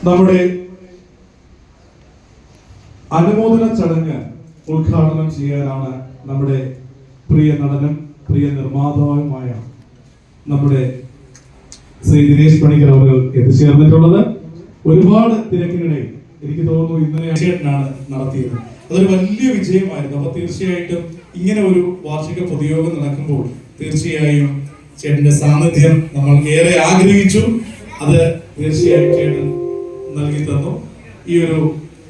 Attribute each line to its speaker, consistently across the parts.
Speaker 1: നമ്മുടെ അനുമോദന ചടങ്ങ് ഉദ്ഘാടനം ചെയ്യാനാണ് നമ്മുടെ പ്രിയ നടനും പ്രിയ നിർമ്മാതാവുമായ നമ്മുടെ ശ്രീ ദിനേശ് പണിക്കർ അവർ എത്തിച്ചേർന്നിട്ടുള്ളത്. ഒരുപാട് തിരക്കിനിടയിൽ എനിക്ക് തോന്നുന്നു ഇന്നലെ ചേട്ടനാണ് നടത്തിയത്. അതൊരു വലിയ വിജയമായിരുന്നു. അപ്പൊ തീർച്ചയായിട്ടും ഇങ്ങനെ ഒരു വാർഷിക പൊതുയോഗം നടക്കുമ്പോൾ തീർച്ചയായും ചേട്ടന്റെ സാന്നിധ്യം നമ്മൾ ഏറെ ആഗ്രഹിച്ചു. അത് തീർച്ചയായും ചേട്ടൻ നൽകി തന്നു. ഈ ഒരു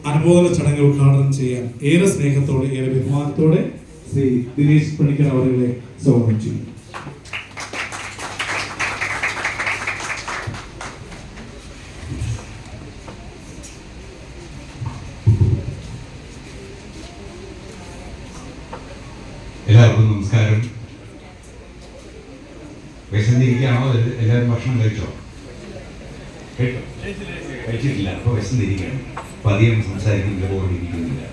Speaker 1: അനുമോദന ചടങ്ങ് ഉദ്ഘാടനം ചെയ്യാൻ ഏറെ സ്നേഹത്തോടെ ഏറെ ബഹുമാനത്തോടെ ശ്രീ ദിനേശ് പണിക്കർ അവരെ സ്വാഗതം ചെയ്യും.
Speaker 2: എല്ലാവർക്കും നമസ്കാരം. വിശന്നിരിക്കുകയാണോ? എല്ലാവരും ഭക്ഷണം കഴിച്ചോ? കേട്ടോ? കഴിച്ചിട്ടില്ല. അപ്പോൾ വിശന്നിരിക്കുകയാണ്. അപ്പോൾ അധികം സംസാരിക്കുന്നില്ല, ഓടിയിരിക്കുന്നില്ല.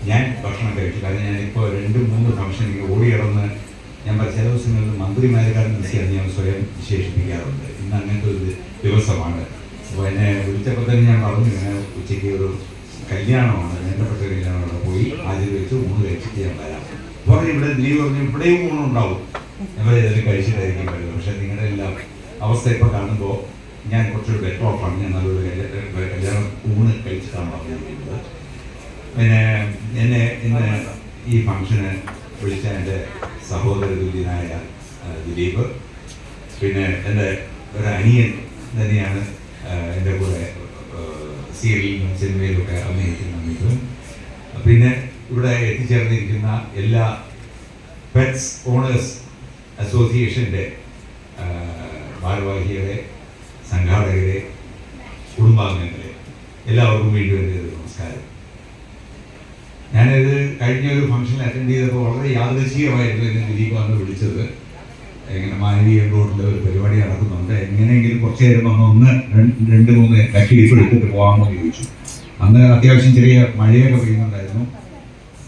Speaker 2: ഞാൻ ഭക്ഷണം കഴിച്ചു. കാരണം ഞാനിപ്പോൾ 2-3 ഫംഗ്ഷനിൽ ഓടി കിടന്ന് ഞാൻ ചില ദിവസങ്ങളിൽ മന്ത്രിമാരെക്കാളും ബിസിയാണ് ഞാൻ സ്വയം വിശേഷിപ്പിക്കാറുണ്ട്. ഇന്ന് അങ്ങനത്തെ ഒരു ദിവസമാണ്. അപ്പോൾ എന്നെ വിളിച്ചപ്പോൾ തന്നെ ഞാൻ പറഞ്ഞു, ഇങ്ങനെ ഉച്ചയ്ക്ക് ഒരു കല്യാണമാണ്, വേണ്ടപ്പെട്ട കല്യാണമാണ്, പോയി ആദ്യം വെച്ച് 3 കഴിച്ചിട്ട് ഞാൻ വരാം പറഞ്ഞു. ഇവിടെ നീ പറഞ്ഞു ഇവിടെയും ഊണുണ്ടാവും, ഞങ്ങൾ ഇതിൽ കഴിച്ചിട്ടായിരിക്കും വരുന്നത്. പക്ഷേ നിങ്ങളുടെ എല്ലാം അവസ്ഥ ഇപ്പോൾ കാണുമ്പോൾ ഞാൻ കുറച്ചൊരു ബെറ്റർ ഓഫാണ്. ഞാൻ നല്ലൊരു കല്യാണം ഊണ് കഴിച്ചിട്ടാണ് പറഞ്ഞിരിക്കുന്നത്. പിന്നെ എന്നെ ഇന്ന് ഈ ഫംഗ്ഷന് വിളിച്ച എൻ്റെ സഹോദര തുല്യനായ ദിലീപ്, പിന്നെ എൻ്റെ ഒരു അനിയൻ തന്നെയാണ് എൻ്റെ കൂടെ സീരിയലിലും സിനിമയിലൊക്കെ അഭിനയിക്കുന്ന. പിന്നെ ഇവിടെ എത്തിച്ചേർന്നിരിക്കുന്ന എല്ലാ പെറ്റ്സ് ഓണേഴ്സ് അസോസിയേഷൻ്റെ ഭാരവാഹികളെ, സംഘാടകരെ, കുടുംബാംഗങ്ങളെ എല്ലാവർക്കും വീണ്ടും എൻ്റെ നമസ്കാരം. ഞാനിത് കഴിഞ്ഞ ഒരു ഫംഗ്ഷൻ അറ്റൻഡ് ചെയ്തപ്പോൾ വളരെ യാദൃശ്ചികമായിരുന്നു എന്നെ ദിലീപ് വന്ന് വിളിച്ചത്. ഇങ്ങനെ മാനവീയ റോഡിൽ ഒരു പരിപാടി നടക്കുന്നുണ്ട്, എങ്ങനെയെങ്കിലും കുറച്ച് നേരം വന്ന് 2-3 കട്ടിലിപ്പ് എടുത്തിട്ട് പോകാമെന്ന് ചോദിച്ചു. അന്ന് അത്യാവശ്യം ചെറിയ മഴയൊക്കെ പെയ്യുന്നുണ്ടായിരുന്നു.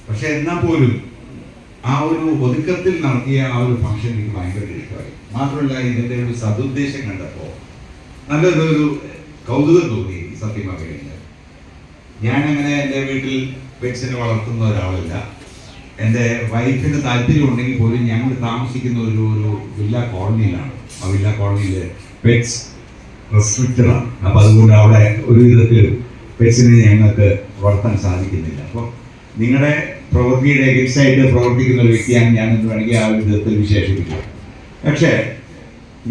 Speaker 2: പക്ഷെ എന്നാൽ പോലും ആ ഒരു ഒതുക്കത്തിൽ നടത്തിയ ആ ഒരു ഫംഗ്ഷൻ എനിക്ക് ഭയങ്കര ഇഷ്ടമായി. മാത്രമല്ല ഇതിൻ്റെ ഒരു സതുദ്ദേശം കണ്ടപ്പോൾ നല്ലൊരു കൗതുകം തോന്നി. സത്യമായി കഴിഞ്ഞാൽ ഞാനങ്ങനെ എൻ്റെ വീട്ടിൽ പെറ്റ്സിനെ വളർത്തുന്ന ഒരാളല്ല. എൻ്റെ വൈഫിന് താല്പര്യം ഉണ്ടെങ്കിൽ പോലും ഞങ്ങൾ താമസിക്കുന്ന ഒരു വില്ല കോളനിയിലാണ്. ആ വില്ല കോളനിയിൽ പെറ്റ്സ് റെസ്ട്രിക്റ്റഡാണ്. അപ്പം അതുകൊണ്ട് അവിടെ ഒരു വിധത്തിൽ പെറ്റ്സിനെ ഞങ്ങൾക്ക് വളർത്താൻ സാധിക്കുന്നില്ല. അപ്പോൾ നിങ്ങളുടെ പ്രവൃത്തിയുടെ ഗിഫ്റ്റ്സായിട്ട് പ്രവർത്തിക്കുന്ന ഒരു വ്യക്തിയാണ് ഞാൻ എന്ന് വേണമെങ്കിൽ ആ ഒരു വിധത്തിൽ വിശേഷിപ്പിക്കുക. പക്ഷേ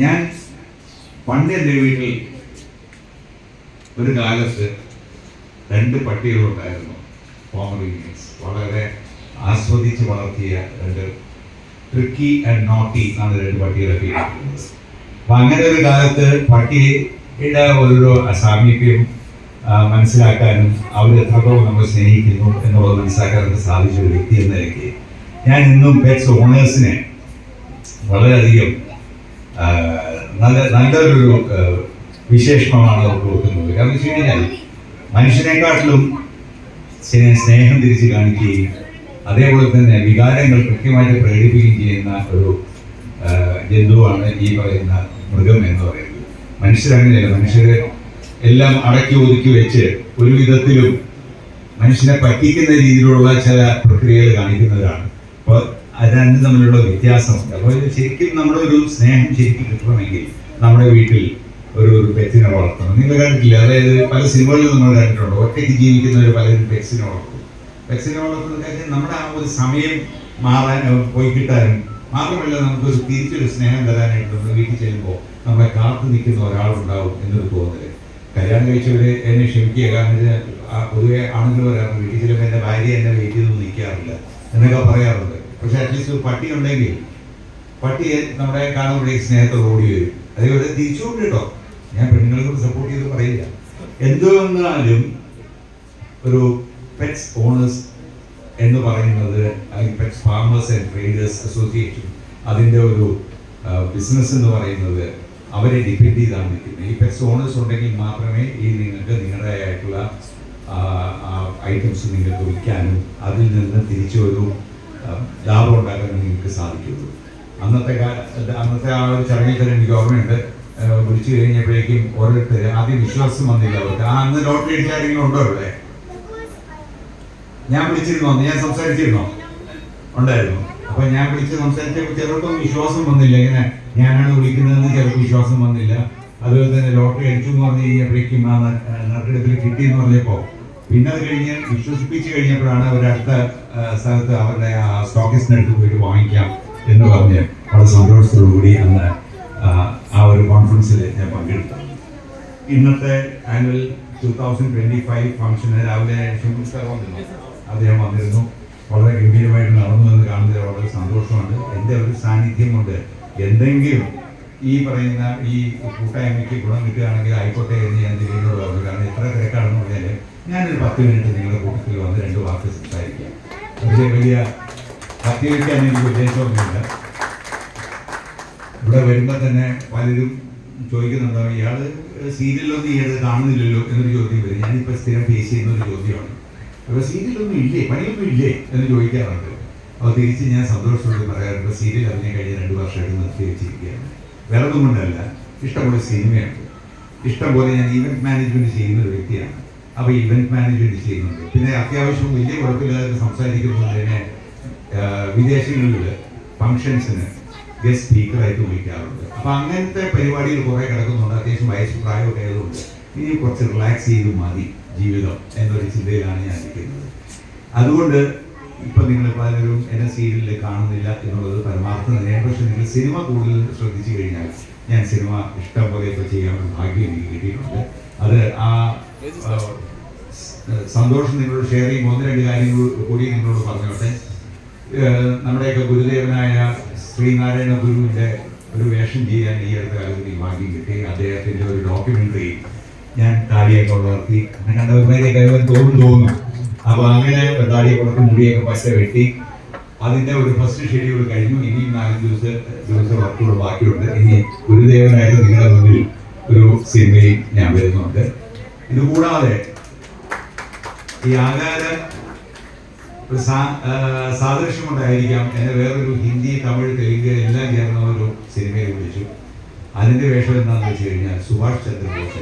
Speaker 2: ഞാൻ പണ്ട് എൻ്റെ വീട്ടിൽ ഒരു കാലത്ത് 2 പട്ടികളുണ്ടായിരുന്നു. പോമറേനിയൻസ്, വളരെ ആസ്വദിച്ച് വളർത്തിയ 2 ട്രിക്കി ആൻഡ് നോട്ടി എന്നാണ് 2 പട്ടികളൊക്കെ ഇരിക്കുന്നത്. അപ്പം അങ്ങനെ ഒരു കാലത്ത് പട്ടിയുടെ ഒരു സാമീപ്യം മനസ്സിലാക്കാനും അവർ എത്രത്തോളം നമ്മൾ സ്നേഹിക്കുന്നു എന്നുള്ളത് മനസ്സിലാക്കാനൊക്കെ സാധിച്ച ഒരു വ്യക്തി എന്ന നിലയ്ക്ക് ഞാൻ ഇന്നും പെറ്റ്സ് ഓണേഴ്സിനെ വളരെയധികം നല്ലൊരു വിശേഷണമാണ് അവർക്ക് കൊടുക്കുന്നത്. കാരണം വെച്ച് കഴിഞ്ഞാൽ മനുഷ്യനെക്കാട്ടിലും സ്നേഹം തിരിച്ച് കാണിക്കുകയും അതേപോലെ തന്നെ വികാരങ്ങൾ കൃത്യമായിട്ട് പ്രകടിപ്പിക്കുകയും ചെയ്യുന്ന ഒരു ജന്തുവാണ് ഈ പറയുന്ന മൃഗം എന്ന് പറയുന്നത്. മനുഷ്യരങ്ങനെയല്ല. മനുഷ്യരെ എല്ലാം അടക്കി ഒതുക്കി വെച്ച് ഒരു വിധത്തിലും മനുഷ്യനെ പറ്റിക്കുന്ന രീതിയിലുള്ള ചില പ്രക്രിയകൾ കാണിക്കുന്നവരാണ്. അപ്പോൾ അത് രണ്ടും തമ്മിലുള്ള വ്യത്യാസമുണ്ട്. അപ്പോൾ ശരിക്കും നമ്മുടെ ഒരു സ്നേഹം ശരിക്കും കിട്ടണമെങ്കിൽ നമ്മുടെ വീട്ടിൽ ഒരു പെറ്റ്സിനെ വളർത്തണം. നിങ്ങൾ കണ്ടിട്ടില്ല? അതായത് പല സിനിമകളിലും നമ്മൾ കണ്ടിട്ടുണ്ട്, ഒറ്റയ്ക്ക് ജീവിക്കുന്നവർ പലരും പെറ്റ്സിനെ വളർത്തും. പെറ്റ്സിനെ വളർത്തുന്ന കാര്യം നമ്മുടെ ആ ഒരു സമയം മാറാൻ പോയി കിട്ടാനും മാത്രമല്ല നമുക്കൊരു തിരിച്ചൊരു സ്നേഹം തരാനായിട്ട് നമ്മൾ വീട്ടിൽ ചെല്ലുമ്പോൾ നമ്മളെ കാത്തു നിൽക്കുന്ന ഒരാളുണ്ടാവും എന്നൊരു തോന്നല്. കല്യാണം കഴിച്ചവര് എന്നെ ക്ഷമിക്കുക. കാരണം പൊതുവെ ആണുങ്ങൾ പറയാറുണ്ട്, വീട്ടിൽ ചിലപ്പോൾ എൻ്റെ ഭാര്യ എന്നെ വെയിറ്റ് ചെയ്തൊന്നും നിൽക്കാറില്ല എന്നൊക്കെ പറയാറുണ്ട്. പക്ഷെ അറ്റ്ലീസ്റ്റ് ഒരു പട്ടി ഉണ്ടെങ്കിൽ പട്ടിയെ നമ്മുടെ കാണുമ്പോഴേക്ക് സ്നേഹത്തോട് ഓടി വരും. അതേപോലെ തിരിച്ചുകൊണ്ട് കേട്ടോ, ഞാൻ പെണ്ണുങ്ങളെ സപ്പോർട്ട് ചെയ്ത് പറയില്ല. എന്തുവന്നാലും ഒരു പെറ്റ്സ് ഓണേഴ്സ് എന്ന് പറയുന്നത് pets farmers and traders association, അതിൻ്റെ ഒരു ബിസിനസ് എന്ന് പറയുന്നത് അവരെ ഡിപ്പെൻഡ് ചെയ്താണ് നിൽക്കുന്നത്. ഈ പെറ്റ്സ് ഓണേഴ്സ് ഉണ്ടെങ്കിൽ മാത്രമേ ഈ നിങ്ങൾക്ക് നിങ്ങളുടേതായിട്ടുള്ള ഐറ്റംസ് നിങ്ങൾക്ക് വിൽക്കാനും അതിൽ നിന്ന് തിരിച്ചൊരു ലാഭം ഉണ്ടാക്കാനും നിങ്ങൾക്ക് സാധിക്കുള്ളൂ. അന്നത്തെ ആ ഒരു ചടങ്ങിൽ തന്നെ എനിക്ക് ഓർമ്മയുണ്ട്, വിളിച്ചു കഴിഞ്ഞപ്പോഴേക്കും ഓരോരുത്തർ ആദ്യം വിശ്വാസം വന്നില്ല അവർക്ക്. അന്ന് ലോട്ടറി അടിച്ച ആരെങ്കിലും ഉണ്ടോ ഇവിടെ? ഞാൻ വിളിച്ചിരുന്നോ? ഞാൻ സംസാരിച്ചിരുന്നോ? ഉണ്ടായിരുന്നു. അപ്പൊ ഞാൻ വിളിച്ച് സംസാരിച്ചപ്പോൾ ചിലർക്കൊന്നും വിശ്വാസം വന്നില്ല. ഇങ്ങനെ ഞാനാണ് വിളിക്കുന്നതെന്ന് ചിലർക്ക് വിശ്വാസം വന്നില്ല. അതുപോലെ തന്നെ ലോട്ടറി അടിച്ചു എന്ന് പറഞ്ഞു കഴിഞ്ഞപ്പോഴേക്കും ആ നറുക്കെടുപ്പിൽ കിട്ടിയെന്ന് പറഞ്ഞപ്പോൾ പിന്നെ അത് കഴിഞ്ഞ് വിശ്വസിപ്പിച്ച് കഴിഞ്ഞപ്പോഴാണ് അവരടുത്ത സ്ഥലത്ത് അവരുടെ ആ സ്റ്റോക്കിസ്റ്റിനടുത്ത് പോയിട്ട് വാങ്ങിക്കാം എന്ന് പറഞ്ഞ് വളരെ സന്തോഷത്തോടുകൂടി അന്ന് ആ ഒരു കോൺഫറൻസിൽ ഞാൻ പങ്കെടുത്തു. ഇന്നത്തെ ആനുവൽ 2025 ഫംഗ്ഷന് രാവിലെ അദ്ദേഹം വന്നിരുന്നു. വളരെ ഗംഭീരമായിട്ട് നടന്നു എന്ന് കാണുന്നതിൽ വളരെ സന്തോഷമുണ്ട്. എൻ്റെ ഒരു സാന്നിധ്യം കൊണ്ട് എന്തെങ്കിലും ഈ പറയുന്ന ഈ കൂട്ടായ്മയ്ക്ക് ഗുണം കിട്ടുകയാണെങ്കിൽ ആയിക്കോട്ടെ എന്ന് ഞാൻ ദിലീപിനോട് പറഞ്ഞു. കാരണം ഇത്ര തിരക്കാണെന്ന് പറഞ്ഞാൽ ഞാനൊരു 10 മിനിറ്റ് നിങ്ങളുടെ കൂട്ടത്തിൽ വന്ന് 2 വാക്ക് സംസാരിക്കാം. അതിൽ വലിയ കത്തിവയ്ക്കാൻ എനിക്ക് ഉദ്ദേശമൊന്നുമില്ല. ഇവിടെ വരുമ്പോൾ തന്നെ പലരും ചോദിക്കുന്നുണ്ടാവും, ഇയാൾ സീരിയലൊന്നും ഈയിടെ കാണുന്നില്ലല്ലോ എന്നൊരു ചോദ്യം വരും. ഞാനിപ്പോൾ സ്ഥിരം ഫേസ് ചെയ്യുന്ന ഒരു ചോദ്യമാണ്. അപ്പോൾ സീരിയലൊന്നും ഇല്ലേ, പണിയൊന്നും ഇല്ലേ എന്ന് ചോദിക്കാറുണ്ട്. അപ്പോൾ തിരിച്ച് ഞാൻ സന്തോഷത്തോട് പറയാറുണ്ട്, സീരിയൽ അഭിനയം കഴിഞ്ഞ 2 വർഷമായിട്ട് നിർത്തി വെച്ചിരിക്കുകയാണ്. വേറെ ഒന്നും കൊണ്ടല്ല, ഇഷ്ടംപോലെ സിനിമയുണ്ട്. ഇഷ്ടംപോലെ ഞാൻ ഈവൻറ്റ് മാനേജ്മെൻറ്റ് ചെയ്യുന്ന ഒരു വ്യക്തിയാണ്. അപ്പോൾ ഈവൻറ്റ് മാനേജ്മെൻറ്റ് ചെയ്യുന്നുണ്ട്. പിന്നെ അത്യാവശ്യം വലിയ കുഴപ്പമില്ലാതെ സംസാരിക്കുന്നത് തന്നെ വിദേശങ്ങളിൽ ഫങ്ഷൻസിന് ഗസ്റ്റ് സ്പീക്കറായിട്ട് വിളിക്കാറുണ്ട്. അപ്പോൾ അങ്ങനത്തെ പരിപാടികൾ കുറേ കിടക്കുന്നുണ്ട്. അത്യാവശ്യം വയസ്സ് പ്രായമൊക്കെ ആയതുകൊണ്ട് ഇനി കുറച്ച് റിലാക്സ് ചെയ്ത് മതി ജീവിതം എന്നൊരു ചിന്തയിലാണ് ഞാൻ ഇരിക്കുന്നത്. അതുകൊണ്ട് ഇപ്പം നിങ്ങൾ പലരും എന്നെ സീരിയലിൽ കാണുന്നില്ല എന്നുള്ളത് പരമാർത്ഥം തന്നെയാണ്. പക്ഷെ നിങ്ങൾ സിനിമ കൂടുതൽ ശ്രദ്ധിച്ചു കഴിഞ്ഞാൽ ഞാൻ സിനിമ ഇഷ്ടം പോലെയൊക്കെ ചെയ്യാനുള്ള ഭാഗ്യം എനിക്ക് കിട്ടിയിട്ടുണ്ട്. അത് ആ സന്തോഷം നിങ്ങളോട് ഷെയർ ചെയ്യുമ്പോൾ 1-2 കാര്യങ്ങൾ കൂടി നിങ്ങളോട് പറഞ്ഞോട്ടെ. നമ്മുടെയൊക്കെ ഗുരുദേവനായ ശ്രീനാരായണ ഗുരുവിൻ്റെ ഒരു വേഷം ചെയ്യാൻ ഈ അടുത്ത കാലത്ത് എനിക്ക് ഭാഗ്യം കിട്ടി. അദ്ദേഹത്തിൻ്റെ ഒരു ഡോക്യുമെൻ്ററി ഞാൻ താടിയൊക്കെ വളർത്തി കണ്ടവരുമാരെയൊക്കെ തോന്നുന്നു. അപ്പോൾ അങ്ങനെ താടിയൊക്കെ വളർത്തി മുടിയൊക്കെ പച്ച വെട്ടി അതിൻ്റെ ഒരു ഫസ്റ്റ് ഷെഡ്യൂൾ കഴിഞ്ഞു. ഇനിയും 4 ദിവസം വർക്കുകൾ ബാക്കിയുണ്ട്. ഇനി ഗുരുദേവനായിട്ട് നിങ്ങളുടെ മുന്നിൽ ഒരു സിനിമയിൽ ഞാൻ വരുന്നുണ്ട്. ഇതുകൂടാതെ ഈ ആകാര ഒരു സാദൃശ്യം കൊണ്ടായിരിക്കാം എന്നെ വേറൊരു ഹിന്ദി, തമിഴ്, തെലുങ്ക് എല്ലാം ചേർന്ന ഒരു സിനിമയിൽ വിളിച്ചു. അതിൻ്റെ വേഷം എന്താണെന്ന് വെച്ച് കഴിഞ്ഞാൽ സുഭാഷ് ചന്ദ്രബോസ്.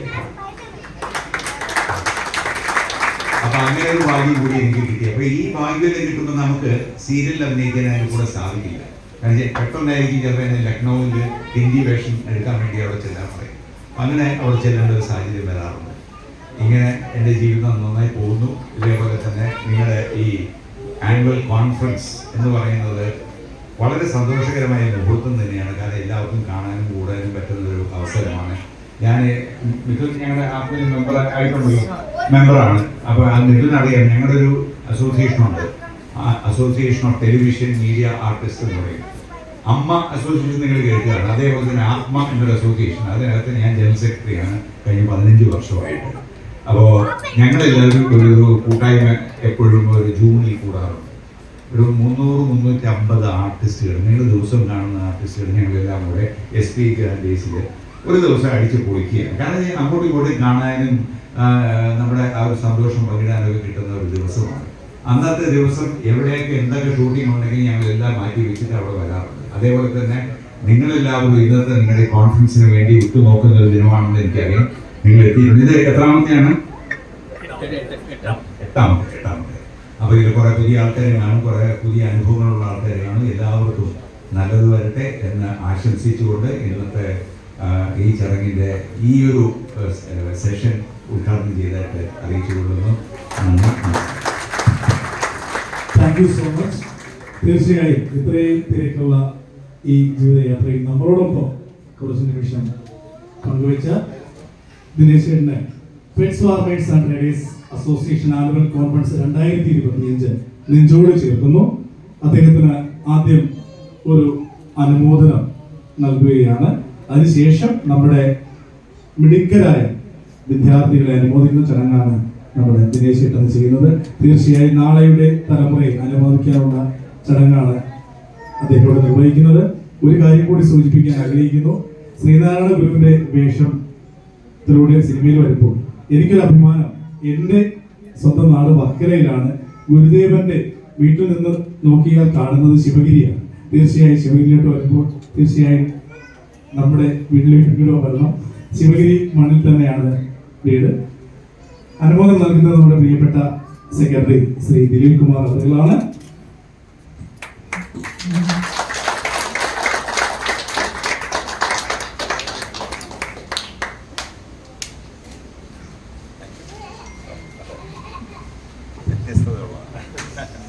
Speaker 2: അപ്പം അങ്ങനെ ഒരു ഭാഗ്യം കൂടി എനിക്ക് കിട്ടി. അപ്പോൾ ഈ ഭാഗ്യം കിട്ടുമ്പോൾ നമുക്ക് സീരിയലിൽ അഭിനയിക്കാൻ അതിന് കൂടെ സാധിക്കില്ല. കാരണം പെട്ടെന്നായിരിക്കും ചിലപ്പോൾ എന്നെ ലക്നൗവിൽ ഹിന്ദി വേഷം എടുക്കാൻ വേണ്ടി അവിടെ ചെല്ലാൻ പറയും. അങ്ങനെ അവിടെ ചെല്ലേണ്ട ഒരു സാഹചര്യം വരാറുണ്ട്. ഇങ്ങനെ എൻ്റെ ജീവിതം നന്നായി പോകുന്നു. ഇതേപോലെ തന്നെ നിങ്ങളുടെ ഈ ആനുവൽ കോൺഫറൻസ് എന്ന് പറയുന്നത് വളരെ സന്തോഷകരമായ മുഹൂർത്തം തന്നെയാണ്. കാരണം എല്ലാവർക്കും കാണാനും കൂടാനും പറ്റുന്നൊരു അവസരമാണ്. ഞാൻ മിഥുൻ ഞങ്ങളുടെ ആത്മീയ മെമ്പറാണ്. അപ്പോൾ ആ മിഥുൻ അറിയാം, ഞങ്ങളുടെ ഒരു അസോസിയേഷനുണ്ട്, association of television media artist എന്ന് പറയും. അമ്മ അസോസിയേഷൻ നിങ്ങൾ കേൾക്കുകയാണ്. അതേപോലെ തന്നെ ആത്മ എന്നൊരു അസോസിയേഷൻ, അതിനകത്ത് ഞാൻ ജനറൽ സെക്രട്ടറിയാണ് കഴിഞ്ഞ 15 വർഷമായിട്ട്. അപ്പോൾ ഞങ്ങളെല്ലാവരും ഒരു കൂട്ടായ്മ എപ്പോഴും ഒരു ജൂണിൽ കൂടാറുണ്ട്. ഒരു 300-350 ആർട്ടിസ്റ്റുകൾ, നിങ്ങൾ ദിവസം കാണുന്ന ആർട്ടിസ്റ്റുകൾ ഞങ്ങളെല്ലാം കൂടെ SP ഡേയ്സിൽ ഒരു ദിവസം അടിച്ച് പൊളിക്കുകയാണ്. കാരണം അങ്ങോട്ടും ഇങ്ങോട്ടും കാണാനും നമ്മുടെ ആ ഒരു സന്തോഷം പങ്കിടാനൊക്കെ കിട്ടുന്ന ഒരു ദിവസമാണ്. അന്നത്തെ ദിവസം എവിടെയൊക്കെ എന്തൊക്കെ ഷൂട്ടിംഗ് ഉണ്ടെങ്കിൽ ഞങ്ങളെല്ലാം മാറ്റി വെച്ചിട്ട് അവിടെ വരാറുണ്ട്. അതേപോലെ തന്നെ നിങ്ങളെല്ലാവരും ഇന്നത്തെ നിങ്ങളുടെ കോൺഫറൻസിന് വേണ്ടി ഉറ്റുനോക്കുന്ന ഒരു ദിനമാണെന്ന് എനിക്കറിയാം. നിങ്ങൾ എത്തിയിട്ടുണ്ട്. ഇത് എത്രാമത്തെയാണ്? 8ാമത്തെ. അപ്പോൾ ഇതിൽ കുറേ പുതിയ ആൾക്കാരെ കാണും, കുറേ പുതിയ അനുഭവങ്ങളുള്ള ആൾക്കാരെ കാണും. എല്ലാവർക്കും നല്ലത് വരട്ടെ എന്ന് ആശംസിച്ചുകൊണ്ട് ഇന്നത്തെ ഈ ചടങ്ങിൻ്റെ ഈ ഒരു സെഷൻ ഉദ്ഘാടനം ചെയ്തായിട്ട് അറിയിച്ചുകൊള്ളുന്നു.
Speaker 1: Thank you so much. തീർച്ചയായും ഇത്രയും തിരക്കുള്ള ഈ ജീവിതയാത്രയിൽ നമ്മളോടൊപ്പം കുറച്ച് നിമിഷം പങ്കുവെച്ച ദിനേശ് ചേട്ടന് pets farmers and traders association annual conference 2025 നെഞ്ചോട് ചേർക്കുന്നു. അദ്ദേഹത്തിന് ആദ്യം ഒരു അനുമോദനം നൽകുകയാണ്. അതിനുശേഷം നമ്മുടെ മിടുക്കരായ വിദ്യാർത്ഥികളെ അനുമോദിക്കുന്ന ചടങ്ങാണ് നമ്മുടെ ദിനേശ് ചേട്ടൻ ചെയ്യുന്നത്. തീർച്ചയായും നാളെയുടെ തലമുറയെ അനുമോദിക്കാനുള്ള ചടങ്ങാണ് അദ്ദേഹം ഇവിടെ നിർവഹിക്കുന്നത്. ഒരു കാര്യം കൂടി സൂചിപ്പിക്കാൻ ആഗ്രഹിക്കുന്നു. ശ്രീനാരായണ ഗുരുവിന്റെ വേഷം സിനിമയിൽ വരുമ്പോൾ എനിക്കൊരു അഭിമാനം, എൻ്റെ സ്വന്തം നാട് വർക്കലയിലാണ്. ഗുരുദേവന്റെ വീട്ടിൽ നിന്ന് നോക്കിയാൽ കാണുന്നത് ശിവഗിരിയാണ്. തീർച്ചയായും ശിവഗിരിയിലോട്ട് വരുമ്പോൾ തീർച്ചയായും നമ്മുടെ വീട്ടിലേക്ക് വരണം. ശിവഗിരി മണ്ണിൽ തന്നെയാണ് വീട്. അനുമോദം നൽകുന്നത് നമ്മുടെ പ്രിയപ്പെട്ട സെക്രട്ടറി ശ്രീ ദിലീപ് കുമാർ അവர்களാണ്.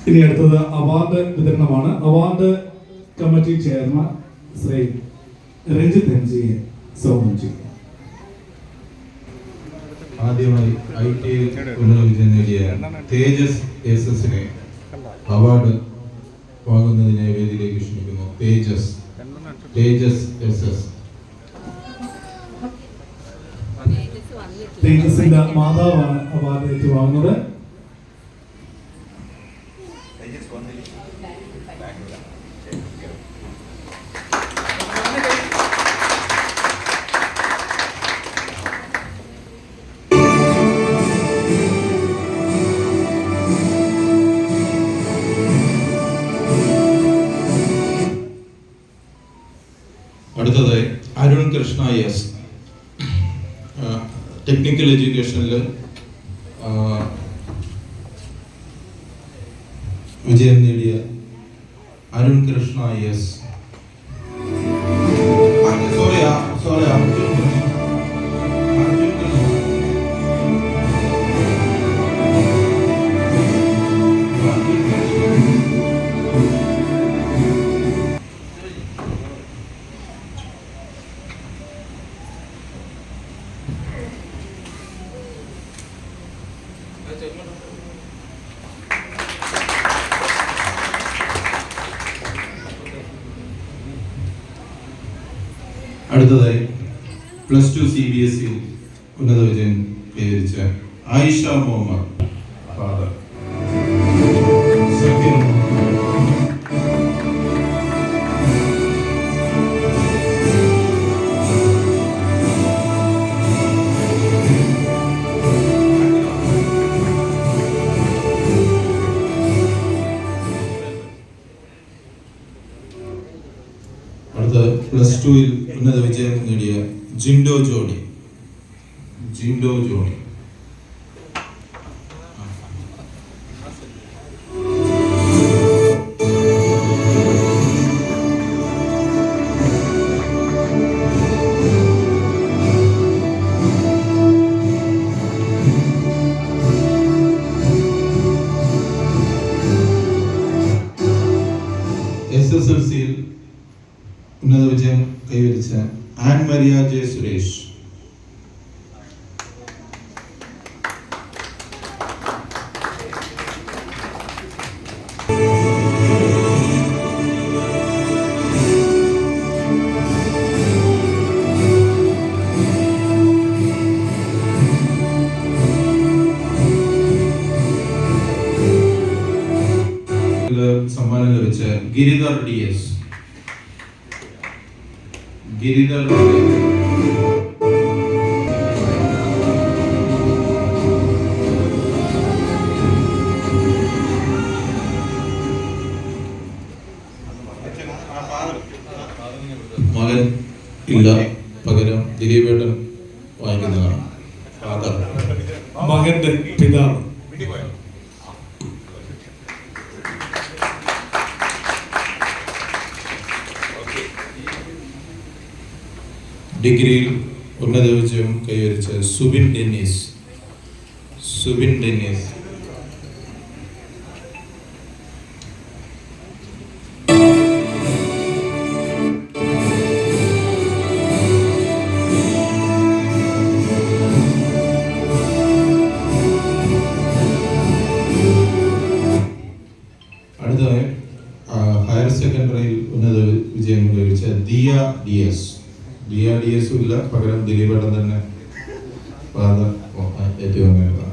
Speaker 1: ഇനി അടുത്തത് അവാർഡ് വിതരണമാണ്. Award committee chairman Shri Ranjith എംജിയെ സ്വാഗതം ചെയ്യുന്നു.
Speaker 3: ആദ്യമായി ITL ഉന്നത വിജയം നേടിയ തേജസ് എസ്.എസിനെ അവാർഡ് വാങ്ങുന്നതിനായി വേദിയിലേക്ക് ക്ഷണിക്കുന്നു. തേജസ് എസ്.എസ്.
Speaker 1: തേജസിന്റെ മാതാവാണ് അവാർഡ് ഏറ്റുവാങ്ങുന്നത്.
Speaker 3: അടുത്തതായി അരുൺ കൃഷ്ണ എസ്. ടെക്നിക്കൽ എഡ്യൂക്കേഷനിൽ വിജയം നേടിയ അരുൺ കൃഷ്ണ എസ്. അടുത്തതായി +2 CBSE ഉന്നത വിജയം കൈവരിച്ച ആയിഷ മുഹമ്മദ് ഫാദർ. അടുത്ത +2 ഉന്നത വിജയം നേടിയ ജിൻഡോ ജോണി. SSLCയിൽ ഉന്നത വിജയം കൈവരിച്ച ആൻ മരിയ ജെ സുരേഷ്. സമ്മാനം ലഭിച്ച ഗിരിധർ DS. മകൻ ഇല്ല, പകരം ദിലീപേട്ടൻ വാങ്ങിക്കുന്നതാണ്.
Speaker 1: മകന്റെ പിതാവ്.
Speaker 3: ഡിഗ്രിയിൽ ഉന്നത വിജയം കൈവരിച്ച സുബിൻ ഡെന്നീസ്. അടുത്തതായി ഹയർ സെക്കൻഡറിയിൽ ഉന്നത വിജയം കൈവരിച്ച ദിയ DS ഇല്ല, പകരം ദിലീപേട്ടൻ തന്നെ ഏറ്റുവാങ്ങുന്നതാണ്.